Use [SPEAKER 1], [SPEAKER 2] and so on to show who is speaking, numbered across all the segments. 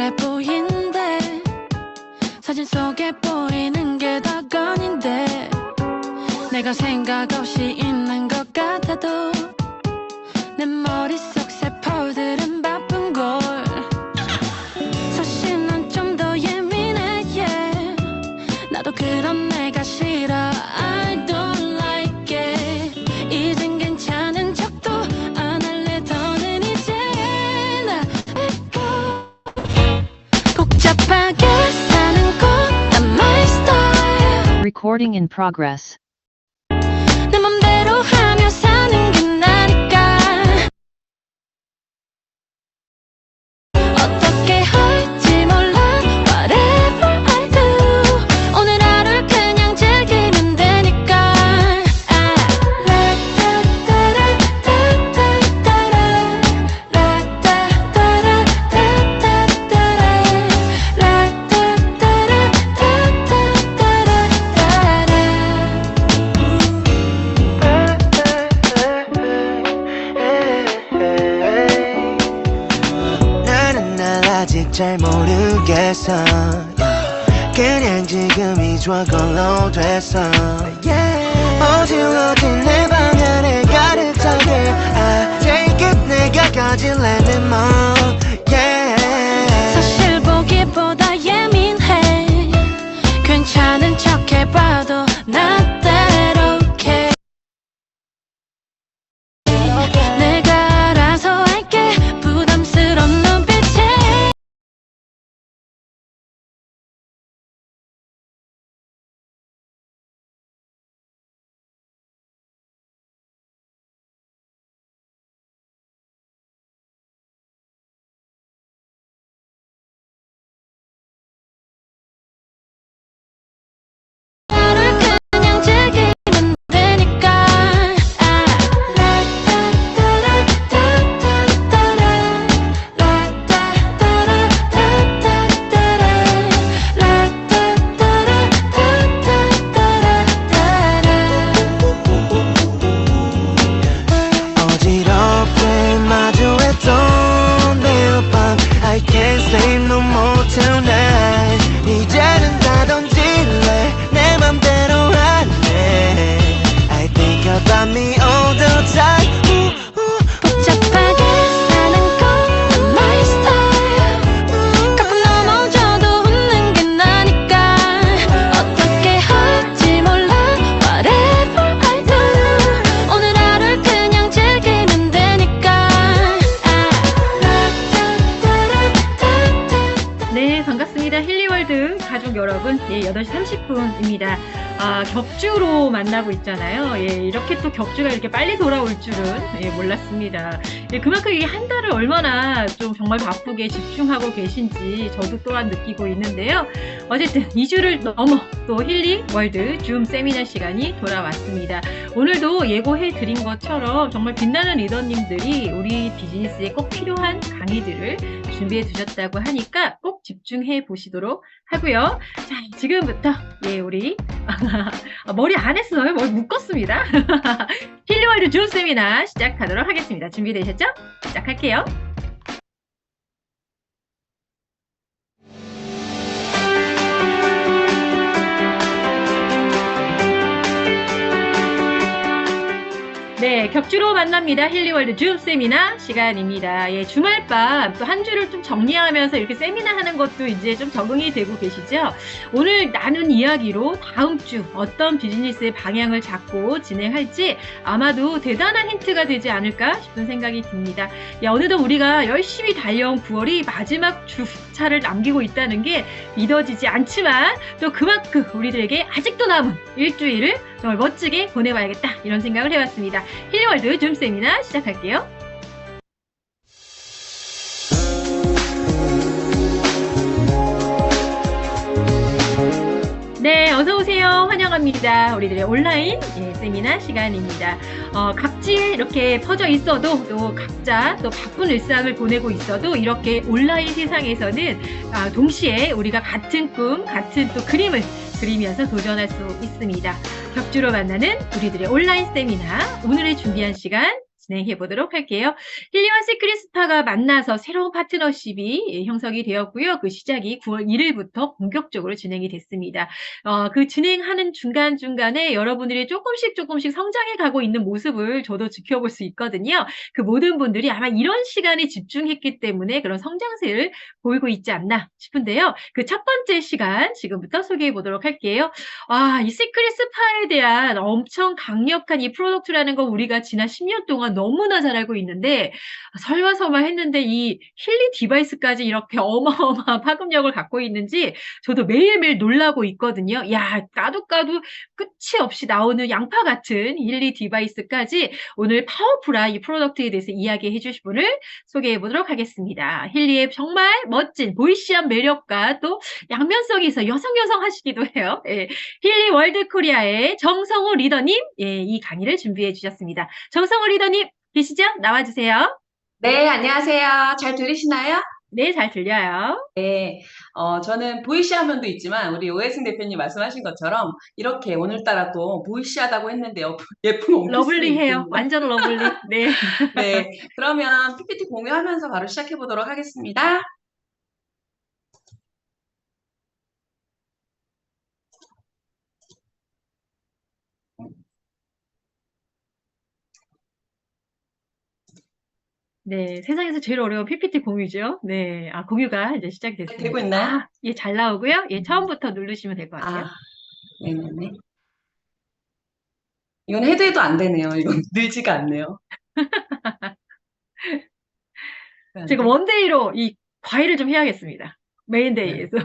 [SPEAKER 1] 그래 보인대. 사진 속에 보이는 게 다 건인데 내가 생각 없이 있는 것 같아도 내 머릿속 세포들은 바쁜걸. 사실 난 좀 더 예민해 yeah. 나도 그런 내가 싫어 I don't like it. 이젠 괜찮은 척도 안 할래. 더는 이제 나 믿고 복잡하게 사는 건 my style.
[SPEAKER 2] Recording in progress.
[SPEAKER 1] 내 맘대로 하며 사는 게 나니까. 어떻게 할지 몰라 whatever I do. 오늘 하루를 그냥 즐기면 되니까.
[SPEAKER 3] 나는 날 아직 잘 모르겠어. 그냥 지금이 좋아 걸로 됐어. 어질러진 내 방안에 가득 차게 I take it. 내가 가진 let me more yeah.
[SPEAKER 1] 사실 보기보다 예민해. 괜찮은 척 해봐도 not that okay. 내가 알아서 할게. 부담스러운 눈빛에 하루를 그냥 즐기면 되니까.
[SPEAKER 3] 어지럽게 마주했던 매일 밤 I can't sleep no more tonight. 이제는 다 던질래. 내 맘대로 할래. I think about me all the time.
[SPEAKER 1] 복잡하게 사는 건 my style. 가끔 넘어져도 웃는 게 나니까. 어떻게 할지 몰라 whatever I do. 오늘 하루를 그냥 즐기면 되니까.
[SPEAKER 4] 네, 반갑습니다. 힐리월드 가족 여러분. 예, 8시 30분입니다. 격주로 만나고 있잖아요. 예, 이렇게 또 격주가 이렇게 빨리 돌아올 줄은 몰랐습니다. 예, 그만큼 이 한 달을 얼마나 좀 정말 바쁘게 집중하고 계신지 저도 또한 느끼고 있는데요. 어쨌든 2주를 넘어 또 힐리월드 줌 세미나 시간이 돌아왔습니다. 오늘도 예고해 드린 것처럼 정말 빛나는 리더님들이 우리 비즈니스에 꼭 필요한 강의들을 준비해 두셨다고 하니까 꼭 집중해 보시도록 하고요. 자, 지금부터 우리 머리 안 했어요. 머리 묶었습니다. 힐리월드 줌 세미나 시작하도록 하겠습니다. 준비되셨죠? 시작할게요. 네, 격주로 만납니다. 힐리월드 줌 세미나 시간입니다. 예, 주말밤 또 한 주를 좀 정리하면서 이렇게 세미나 하는 것도 이제 좀 적응이 되고 계시죠? 오늘 나눈 이야기로 다음 주 어떤 비즈니스의 방향을 잡고 진행할지 아마도 대단한 힌트가 되지 않을까 싶은 생각이 듭니다. 야, 어느덧 우리가 열심히 달려온 9월이 마지막 주차를 남기고 있다는 게 믿어지지 않지만 또 그만큼 우리들에게 아직도 남은 일주일을 정말 멋지게 보내봐야겠다 이런 생각을 해봤습니다. 힐리월드 줌 세미나 시작할게요. 네, 어서오세요. 환영합니다. 우리들의 온라인 세미나 시간입니다. 각지에 이렇게 퍼져 있어도 또 각자 또 바쁜 일상을 보내고 있어도 이렇게 온라인 세상에서는 동시에 우리가 같은 꿈, 같은 또 그림을 그리면서 도전할 수 있습니다. 격주로 만나는 우리들의 온라인 세미나 오늘의 준비한 시간 진행해 보도록 할게요. 힐리와 시크릿 스파가 만나서 새로운 파트너십이 형성이 되었고요. 그 시작이 9월 1일부터 본격적으로 진행이 됐습니다. 그 진행하는 중간중간에 여러분들이 조금씩 성장해 가고 있는 모습을 저도 지켜볼 수 있거든요. 그 모든 분들이 아마 이런 시간에 집중했기 때문에 그런 성장세를 보이고 있지 않나 싶은데요. 그 첫 번째 시간 지금부터 소개해 보도록 할게요. 이 시크릿 스파에 대한 엄청 강력한 이 프로덕트라는 거 우리가 지난 10년 동안 너무나 잘 알고 있는데 설마설마했는데 이 힐리 디바이스까지 이렇게 어마어마한 파급력을 갖고 있는지 저도 매일매일 놀라고 있거든요. 야, 까도 끝이 없이 나오는 양파 같은 힐리 디바이스까지 오늘 파워풀한 이 프로덕트에 대해서 이야기해 주실 분을 소개해 보도록 하겠습니다. 힐리의 정말 멋진 보이시한 매력과 또 양면성이 있어 여성하시기도 해요. 예, 힐리 월드 코리아의 정성호 리더님, 예, 이 강의를 준비해 주셨습니다. 정성호 리더님 계시죠? 나와주세요.
[SPEAKER 2] 네, 안녕하세요. 잘 들리시나요?
[SPEAKER 4] 네, 잘 들려요.
[SPEAKER 2] 네, 저는 보이시한 면도 있지만 우리 오혜승 대표님 말씀하신 것처럼 이렇게 오늘따라 또 보이시하다고 했는데요. 예쁜 원피스를
[SPEAKER 4] 러블리해요.
[SPEAKER 2] 입고 있는
[SPEAKER 4] 완전 러블리. 네.
[SPEAKER 2] 네, 그러면 PPT 공유하면서 바로 시작해 보도록 하겠습니다.
[SPEAKER 4] 네, 세상에서 제일 어려운 PPT 공유죠. 네, 공유가 이제 시작이 됐습니다.
[SPEAKER 2] 되고 있나요?
[SPEAKER 4] 예, 잘 나오고요. 예, 처음부터 누르시면 될 것 같아요.
[SPEAKER 2] 네네네. 이건 해도 안 되네요. 이건 늘지가 않네요.
[SPEAKER 4] 제가 원데이로 이 과외를 좀 해야겠습니다. 메인데이에서.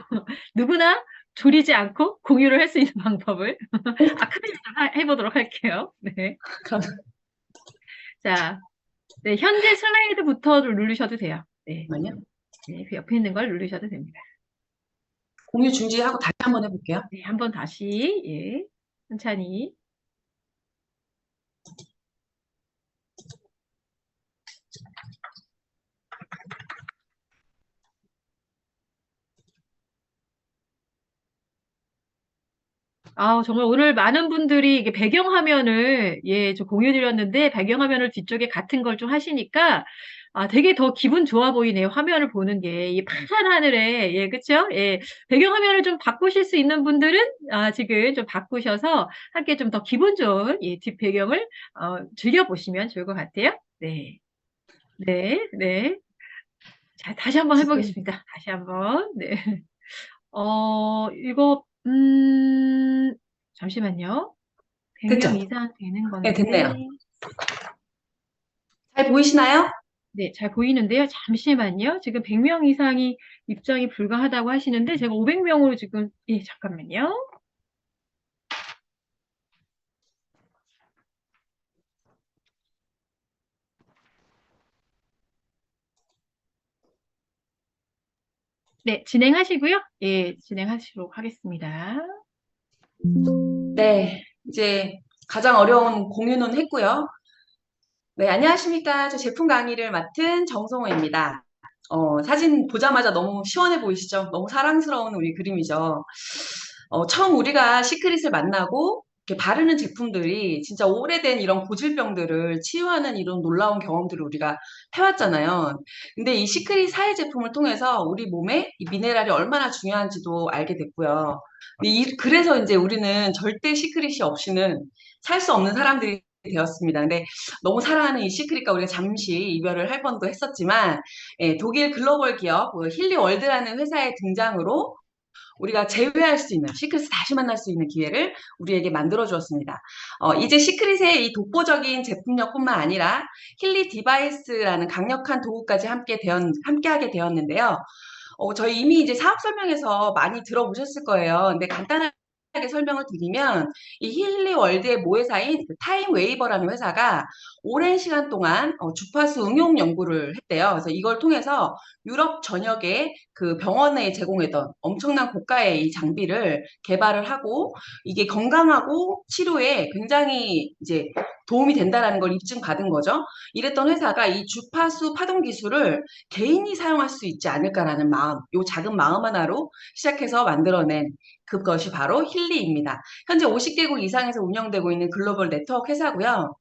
[SPEAKER 4] 누구나 졸이지 않고 공유를 할 수 있는 방법을 크게 좀 해보도록 할게요. 네. 자, 네, 현재 슬라이드부터 누르셔도 돼요. 네.
[SPEAKER 2] 잠깐만요.
[SPEAKER 4] 네, 그 옆에 있는 걸 누르셔도 됩니다.
[SPEAKER 2] 공유 중지하고 다시 한번 해볼게요.
[SPEAKER 4] 네, 한번 다시, 예, 천천히. 정말 오늘 많은 분들이 이게 배경화면을, 예, 저 공유드렸는데, 배경화면을 뒤쪽에 같은 걸 좀 하시니까, 되게 더 기분 좋아 보이네요. 화면을 보는 게. 이 파란 하늘에, 예, 그쵸? 예, 배경화면을 좀 바꾸실 수 있는 분들은, 지금 좀 바꾸셔서, 함께 좀 더 기분 좋은, 예, 뒷배경을, 즐겨보시면 좋을 것 같아요. 네. 네, 네. 자, 다시 한번 해보겠습니다. 다시 한번. 네. 이거, 잠시만요. 100명
[SPEAKER 2] 됐죠?
[SPEAKER 4] 이상 되는
[SPEAKER 2] 네,
[SPEAKER 4] 건데.
[SPEAKER 2] 됐네요. 잘 보이시나요?
[SPEAKER 4] 네, 잘 보이는데요. 잠시만요. 지금 100명 이상이 입장이 불가하다고 하시는데, 제가 500명으로 지금, 예, 잠깐만요. 네, 진행하시고요. 예, 진행하시도록 하겠습니다.
[SPEAKER 2] 네, 이제 가장 어려운 공유는 했고요. 네, 안녕하십니까. 저 제품 강의를 맡은 정성호입니다. 사진 보자마자 너무 시원해 보이시죠? 너무 사랑스러운 우리 그림이죠. 처음 우리가 시크릿을 만나고 이렇게 바르는 제품들이 진짜 오래된 이런 고질병들을 치유하는 이런 놀라운 경험들을 우리가 해왔잖아요. 근데 이 시크릿 사회 제품을 통해서 우리 몸에 이 미네랄이 얼마나 중요한지도 알게 됐고요. 그래서 이제 우리는 절대 시크릿이 없이는 살 수 없는 사람들이 되었습니다. 근데 너무 사랑하는 이 시크릿과 우리가 잠시 이별을 할 뻔도 했었지만, 예, 독일 글로벌 기업 힐리월드라는 회사의 등장으로 우리가 재회할 수 있는, 시크릿을 다시 만날 수 있는 기회를 우리에게 만들어 주었습니다. 이제 시크릿의 이 독보적인 제품력뿐만 아니라 힐리 디바이스라는 강력한 도구까지 함께하게 되었는데요. 저희 이미 이제 사업 설명에서 많이 들어보셨을 거예요. 근데 간단하게 설명을 드리면 이 힐리 월드의 모회사인 그 타임 웨이버라는 회사가 오랜 시간 동안 주파수 응용 연구를 했대요. 그래서 이걸 통해서 유럽 전역에 그 병원에 제공했던 엄청난 고가의 이 장비를 개발을 하고 이게 건강하고 치료에 굉장히 이제 도움이 된다라는 걸 입증받은 거죠. 이랬던 회사가 이 주파수 파동 기술을 개인이 사용할 수 있지 않을까라는 마음, 요 작은 마음 하나로 시작해서 만들어낸 그것이 바로 힐리입니다. 현재 50개국 이상에서 운영되고 있는 글로벌 네트워크 회사고요.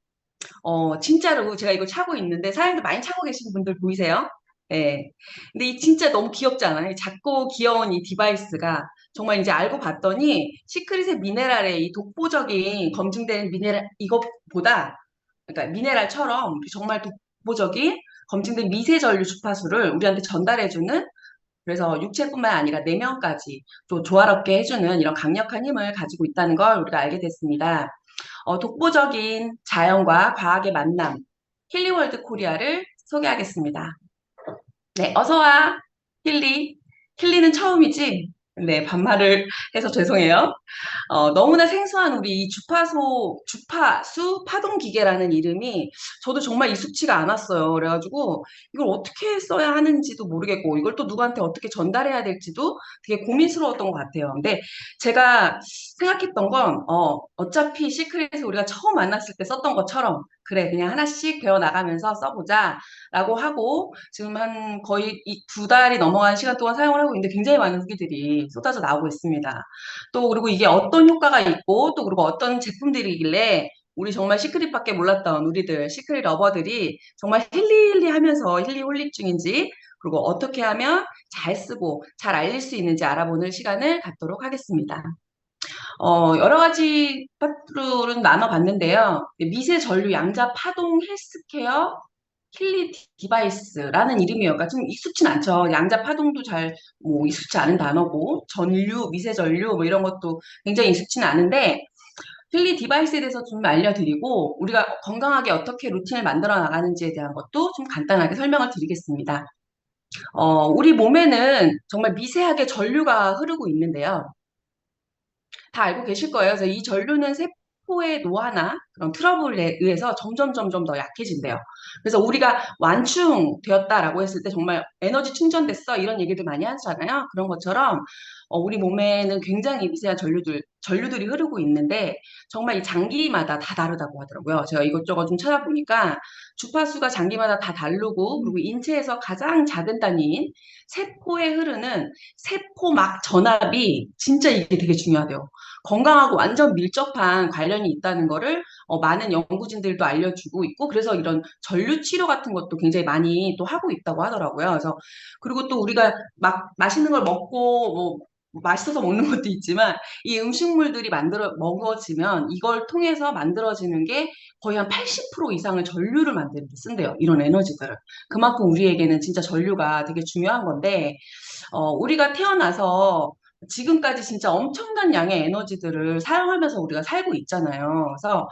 [SPEAKER 2] 진짜로 제가 이거 차고 있는데 사장님도 많이 차고 계신 분들 보이세요? 예. 근데 이 진짜 너무 귀엽잖아요. 이 작고 귀여운 이 디바이스가 정말 이제 알고 봤더니 시크릿의 미네랄의 이 독보적인 검증된 미네랄 이것보다 그러니까 미네랄처럼 정말 독보적인 검증된 미세 전류 주파수를 우리한테 전달해주는 그래서 육체뿐만 아니라 내면까지 또 조화롭게 해주는 이런 강력한 힘을 가지고 있다는 걸 우리가 알게 됐습니다. 독보적인 자연과 과학의 만남, 힐리월드 코리아를 소개하겠습니다. 네, 어서 와, 힐리. 힐리는 처음이지? 네, 반말을 해서 죄송해요. 너무나 생소한 우리 이 주파수 파동 기계라는 이름이 저도 정말 익숙치가 않았어요. 그래가지고 이걸 어떻게 써야 하는지도 모르겠고 이걸 또 누구한테 어떻게 전달해야 될지도 되게 고민스러웠던 것 같아요. 근데 제가 생각했던 건 어차피 시크릿을 우리가 처음 만났을 때 썼던 것처럼 그래 그냥 하나씩 배워나가면서 써보자 라고 하고 지금 한 거의 이 2달이 넘어간 시간 동안 사용을 하고 있는데 굉장히 많은 후기들이 쏟아져 나오고 있습니다. 또 그리고 이게 어떤 효과가 있고 또 그리고 어떤 제품들이길래 우리 정말 시크릿밖에 몰랐던 우리들 시크릿 러버들이 정말 힐리힐리 하면서 힐리홀릭 중인지 그리고 어떻게 하면 잘 쓰고 잘 알릴 수 있는지 알아보는 시간을 갖도록 하겠습니다. 여러 가지 파트로는 나눠봤는데요. 미세 전류 양자 파동 헬스케어 힐리 디바이스라는 이름이에요. 그러니까 좀 익숙진 않죠. 양자 파동도 잘 뭐 익숙치 않은 단어고 전류, 미세 전류 뭐 이런 것도 굉장히 익숙치는 않은데 힐리 디바이스에 대해서 좀 알려드리고 우리가 건강하게 어떻게 루틴을 만들어 나가는지에 대한 것도 좀 간단하게 설명을 드리겠습니다. 우리 몸에는 정말 미세하게 전류가 흐르고 있는데요. 다 알고 계실 거예요. 그래서 이 전류는 세포의 노화나 그런 트러블에 의해서 점점 더 약해진대요. 그래서 우리가 완충되었다라고 했을 때 정말 에너지 충전됐어 이런 얘기도 많이 하잖아요. 그런 것처럼 우리 몸에는 굉장히 미세한 전류들이 흐르고 있는데 정말 이 장기마다 다 다르다고 하더라고요. 제가 이것저것 좀 찾아보니까 주파수가 장기마다 다 다르고 그리고 인체에서 가장 작은 단위인 세포에 흐르는 세포막 전압이 진짜 이게 되게 중요하대요. 건강하고 완전 밀접한 관련이 있다는 거를 많은 연구진들도 알려주고 있고 그래서 이런 전류 치료 같은 것도 굉장히 많이 또 하고 있다고 하더라고요. 그래서 그리고 또 우리가 막 맛있는 걸 먹고 뭐 맛있어서 먹는 것도 있지만 이 음식물들이 먹어지면 이걸 통해서 만들어지는 게 거의 한 80% 이상을 전류를 만드는 데 쓴대요. 이런 에너지들을. 그만큼 우리에게는 진짜 전류가 되게 중요한 건데 우리가 태어나서 지금까지 진짜 엄청난 양의 에너지들을 사용하면서 우리가 살고 있잖아요. 그래서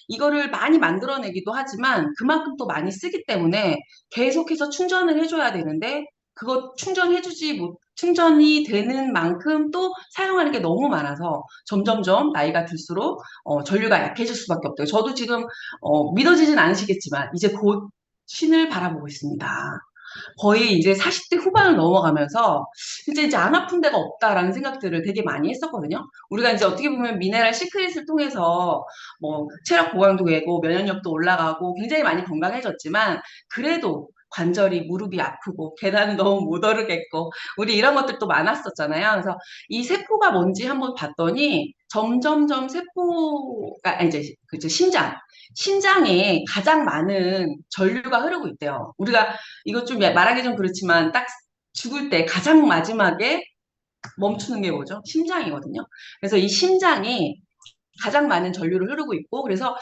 [SPEAKER 2] 이거를 많이 만들어내기도 하지만 그만큼 또 많이 쓰기 때문에 계속해서 충전을 해줘야 되는데 그거 충전이 되는 만큼 또 사용하는 게 너무 많아서 점점점 나이가 들수록 전류가 약해질 수밖에 없대요. 저도 지금 믿어지진 않으시겠지만 이제 곧 신을 바라보고 있습니다. 거의 이제 40대 후반을 넘어가면서 진짜 이제 안 아픈 데가 없다라는 생각들을 되게 많이 했었거든요. 우리가 이제 어떻게 보면 미네랄 시크릿을 통해서 뭐 체력 보강도 되고 면역력도 올라가고 굉장히 많이 건강해졌지만 그래도 관절이 무릎이 아프고 계단은 너무 못 오르겠고 우리 이런 것들도 많았었잖아요. 그래서 이 세포가 뭔지 한번 봤더니 점점점 세포가 이제 그죠 심장에 가장 많은 전류가 흐르고 있대요. 우리가 이거 좀 말하기 좀 그렇지만 딱 죽을 때 가장 마지막에 멈추는 게 뭐죠? 심장이거든요. 그래서 이 심장이 가장 많은 전류를 흐르고 있고 그래서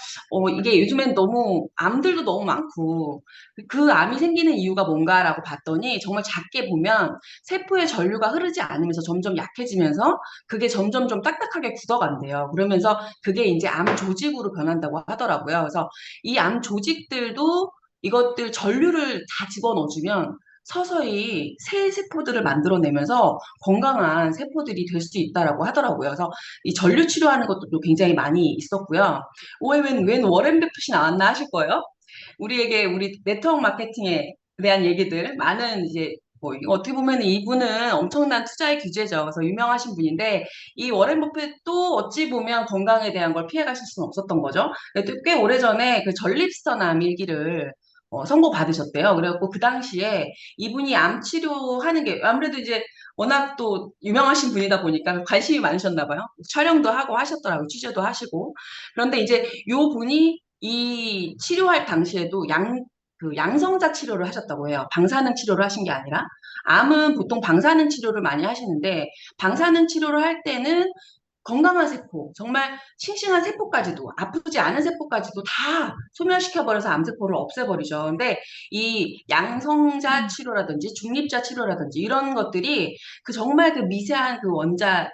[SPEAKER 2] 이게 요즘엔 너무 암들도 너무 많고 그 암이 생기는 이유가 뭔가라고 봤더니 정말 작게 보면 세포에 전류가 흐르지 않으면서 점점 약해지면서 그게 점점 좀 딱딱하게 굳어간대요. 그러면서 그게 이제 암 조직으로 변한다고 하더라고요. 그래서 이 암 조직들도 이것들 전류를 다 집어넣어주면 서서히 새 세포들을 만들어내면서 건강한 세포들이 될 수 있다라고 하더라고요. 그래서 이 전류 치료하는 것도 또 굉장히 많이 있었고요. 웬 워렌 버핏이 나왔나 하실 거예요. 우리 네트워크 마케팅에 대한 얘기들 많은 이제 뭐 어떻게 보면 이분은 엄청난 투자의 규제죠. 그래서 유명하신 분인데 이 워렌 버핏도 어찌 보면 건강에 대한 걸 피해가실 수는 없었던 거죠. 꽤 오래전에 그 전립선암 일기를 선고받으셨대요. 그래갖고 그 당시에 이분이 암 치료하는 게 아무래도 이제 워낙 또 유명하신 분이다 보니까 관심이 많으셨나 봐요. 촬영도 하고 하셨더라고요. 취재도 하시고. 그런데 이제 요 분이 이 치료할 당시에도 그 양성자 치료를 하셨다고 해요. 방사능 치료를 하신 게 아니라. 암은 보통 방사능 치료를 많이 하시는데, 방사능 치료를 할 때는 건강한 세포, 정말 싱싱한 세포까지도, 아프지 않은 세포까지도 다 소멸시켜버려서 암세포를 없애버리죠. 근데 이 양성자 치료라든지 중립자 치료라든지 이런 것들이 그 정말 그 미세한 그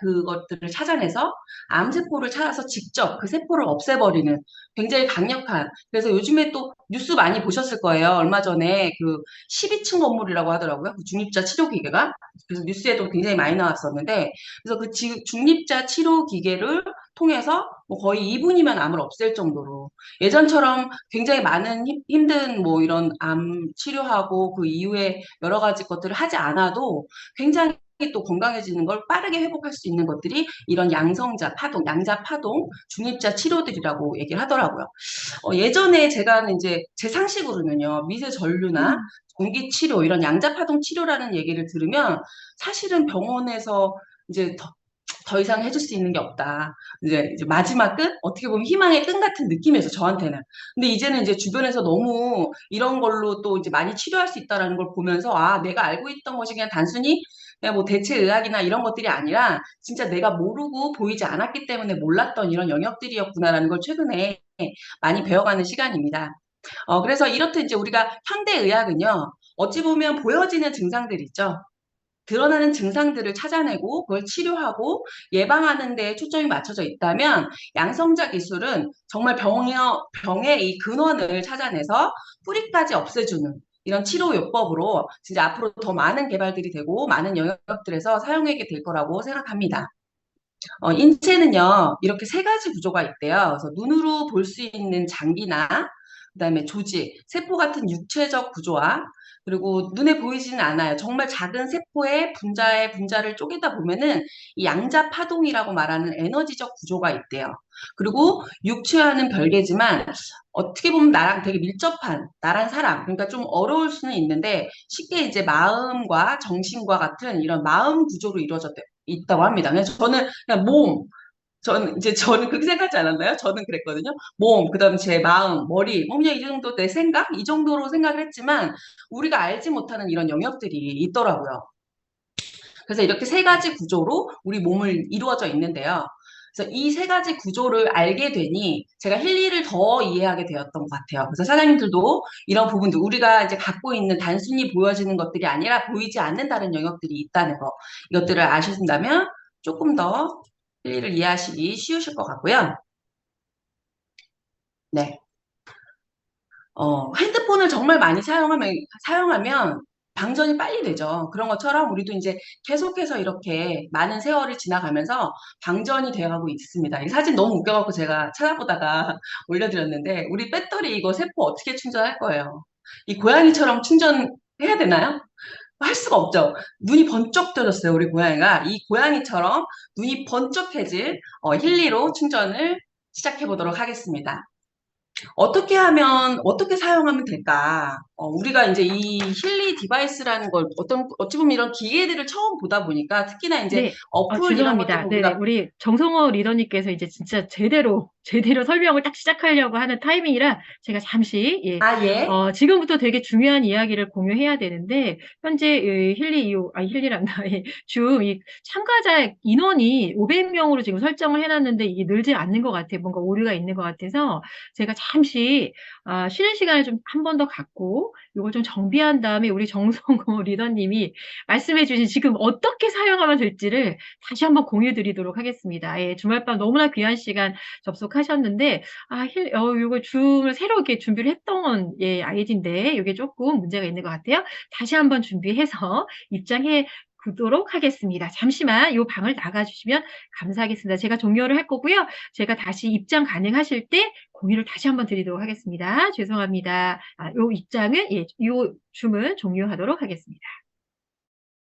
[SPEAKER 2] 그것들을 찾아내서 암세포를 찾아서 직접 그 세포를 없애버리는 굉장히 강력한, 그래서 요즘에 또 뉴스 많이 보셨을 거예요. 얼마 전에 그 12층 건물이라고 하더라고요. 그 중립자 치료 기계가. 그래서 뉴스에도 굉장히 많이 나왔었는데, 그래서 그 중립자 치료 기계를 통해서 뭐 거의 2분이면 암을 없앨 정도로 예전처럼 굉장히 많은 힘든 뭐 이런 암 치료하고 그 이후에 여러 가지 것들을 하지 않아도 굉장히 또 건강해지는 걸 빠르게 회복할 수 있는 것들이 이런 양성자 파동, 양자 파동, 중립자 치료들이라고 얘기를 하더라고요. 예전에 제가 이제 제 상식으로는요, 미세 전류나 전기 치료, 이런 양자 파동 치료라는 얘기를 들으면 사실은 병원에서 이제 더 이상 해줄 수 있는 게 없다. 이제 마지막 끝? 어떻게 보면 희망의 끝 같은 느낌이었어, 저한테는. 근데 이제는 이제 주변에서 너무 이런 걸로 또 이제 많이 치료할 수 있다라는 걸 보면서, 아, 내가 알고 있던 것이 그냥 단순히 그냥 뭐 대체의학이나 이런 것들이 아니라 진짜 내가 모르고 보이지 않았기 때문에 몰랐던 이런 영역들이었구나라는 걸 최근에 많이 배워가는 시간입니다. 그래서 이렇듯 이제 우리가 현대의학은요, 어찌 보면 보여지는 증상들 있죠. 드러나는 증상들을 찾아내고 그걸 치료하고 예방하는 데 초점이 맞춰져 있다면, 양성자 기술은 정말 병의 이 근원을 찾아내서 뿌리까지 없애주는 이런 치료요법으로 진짜 앞으로 더 많은 개발들이 되고 많은 영역들에서 사용하게 될 거라고 생각합니다. 인체는요, 이렇게 세 가지 구조가 있대요. 그래서 눈으로 볼 수 있는 장기나, 그다음에 조직, 세포 같은 육체적 구조와, 그리고 눈에 보이지는 않아요. 정말 작은 세포의 분자를 쪼개다 보면은 이 양자 파동이라고 말하는 에너지적 구조가 있대요. 그리고 육체와는 별개지만 어떻게 보면 나랑 되게 밀접한, 나란 사람, 그러니까 좀 어려울 수는 있는데 쉽게 이제 마음과 정신과 같은 이런 마음 구조로 이루어져 있다고 합니다. 그래서 저는 그냥 저는 그렇게 생각하지 않았나요? 저는 그랬거든요. 그다음에 제 마음, 머리, 그냥 이 정도 내 생각, 이 정도로 생각을 했지만 우리가 알지 못하는 이런 영역들이 있더라고요. 그래서 이렇게 세 가지 구조로 우리 몸을 이루어져 있는데요. 그래서 이 세 가지 구조를 알게 되니 제가 힐리를 더 이해하게 되었던 것 같아요. 그래서 사장님들도 이런 부분들, 우리가 이제 갖고 있는 단순히 보여지는 것들이 아니라 보이지 않는 다른 영역들이 있다는 거, 이것들을 아신다면 조금 더 힐리를 이해하시기 쉬우실 것 같고요. 네. 핸드폰을 정말 많이 사용하면 방전이 빨리 되죠. 그런 것처럼 우리도 이제 계속해서 이렇게 많은 세월이 지나가면서 방전이 되어가고 있습니다. 이 사진 너무 웃겨갖고 제가 찾아보다가 올려드렸는데, 우리 배터리 이거 세포 어떻게 충전할 거예요? 이 고양이처럼 충전해야 되나요? 할 수가 없죠. 눈이 번쩍 떠졌어요, 우리 고양이가. 이 고양이처럼 눈이 번쩍해질 힐리로 충전을 시작해 보도록 하겠습니다. 어떻게 사용하면 될까? 우리가 이제 이 힐리 디바이스라는 걸 어찌 보면 이런 기계들을 처음 보다 보니까, 특히나 이제
[SPEAKER 4] 네.
[SPEAKER 2] 어플 이런 것들
[SPEAKER 4] 죄송합니다. 네네.
[SPEAKER 2] 우리가
[SPEAKER 4] 우리 정성호 리더님께서 이제 진짜 제대로 설명을 딱 시작하려고 하는 타이밍이라 제가 잠시, 예,
[SPEAKER 2] 예.
[SPEAKER 4] 지금부터 되게 중요한 이야기를 공유해야 되는데, 현재 힐리란다. 예, 이 참가자 인원이 500명으로 지금 설정을 해놨는데 이게 늘지 않는 것 같아요. 뭔가 오류가 있는 것 같아서 제가 잠시 쉬는 시간을 좀 한 번 더 갖고 이걸 좀 정비한 다음에 우리 정성호 리더님이 말씀해 주신 지금 어떻게 사용하면 될지를 다시 한번 공유 드리도록 하겠습니다. 예, 주말밤 너무나 귀한 시간 접속하셨는데, 요거 줌을 새로 이렇게 준비를 했던, 예, 아이디인데, 이게 조금 문제가 있는 것 같아요. 다시 한번 준비해서 입장해 보도록 하겠습니다. 잠시만 이 방을 나가주시면 감사하겠습니다. 제가 종료를 할 거고요. 제가 다시 입장 가능하실 때 공유를 다시 한번 드리도록 하겠습니다. 죄송합니다. 요 입장은, 예, 요 줌은 종료하도록 하겠습니다.